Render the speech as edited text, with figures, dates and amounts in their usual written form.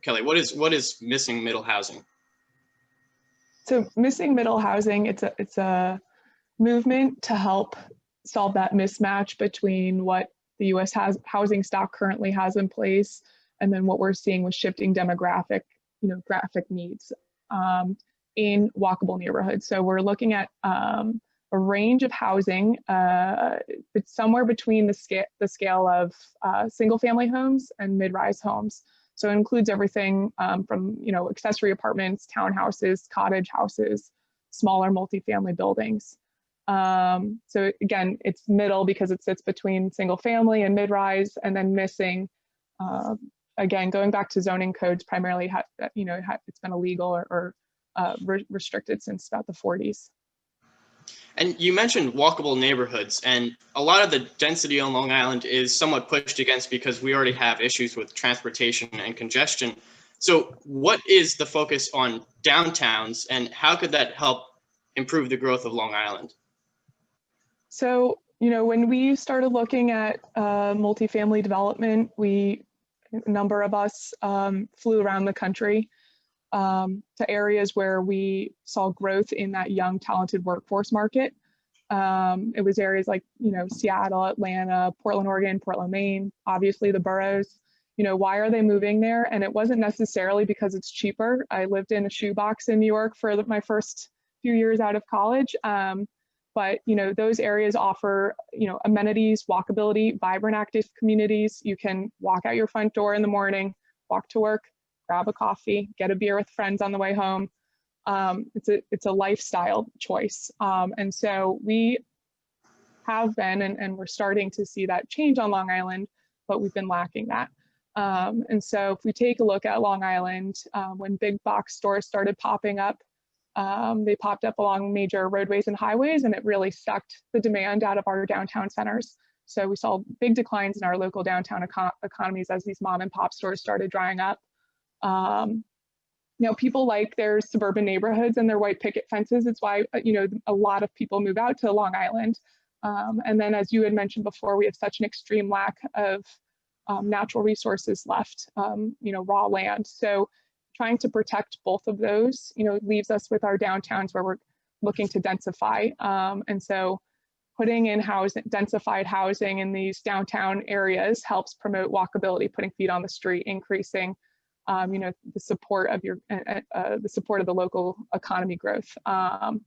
Kelley, what is missing middle housing? So missing middle housing, it's a movement to help solve that mismatch between what the U.S. housing stock currently has in place, and then what we're seeing with shifting demographic, graphic needs in walkable neighborhoods. So we're looking at a range of housing. It's somewhere between the scale of single-family homes and mid-rise homes. So it includes everything from accessory apartments, townhouses, cottage houses, smaller multifamily buildings. So again, it's middle because it sits between single family and mid-rise, and then missing, again, going back to zoning codes, primarily, it's been illegal or restricted since about the 40s. And you mentioned walkable neighborhoods, and a lot of the density on Long Island is somewhat pushed against because we already have issues with transportation and congestion. So what is the focus on downtowns, and how could that help improve the growth of Long Island? So, when we started looking at multifamily development, a number of us flew around the country to areas where we saw growth in that young, talented workforce market. It was areas like, Seattle, Atlanta, Portland, Oregon, Portland, Maine, obviously the boroughs. Why are they moving there? And it wasn't necessarily because it's cheaper. I lived in a shoebox in New York for my first few years out of college. But those areas offer amenities, walkability, vibrant, active communities. You can walk out your front door in the morning, walk to work, grab a coffee, get a beer with friends on the way home. It's a lifestyle choice, and so we have been, and we're starting to see that change on Long Island, but we've been lacking that. And so if we take a look at Long Island, when big box stores started popping up, they popped up along major roadways and highways, and it really sucked the demand out of our downtown centers. So we saw big declines in our local downtown economies as these mom and pop stores started drying up. People like their suburban neighborhoods and their white picket fences. It's why, a lot of people move out to Long Island. And then, as you had mentioned before, we have such an extreme lack of natural resources left, raw land. So trying to protect both of those, leaves us with our downtowns where we're looking to densify. And so putting in densified housing in these downtown areas helps promote walkability, putting feet on the street, increasing the support of the local economy growth. And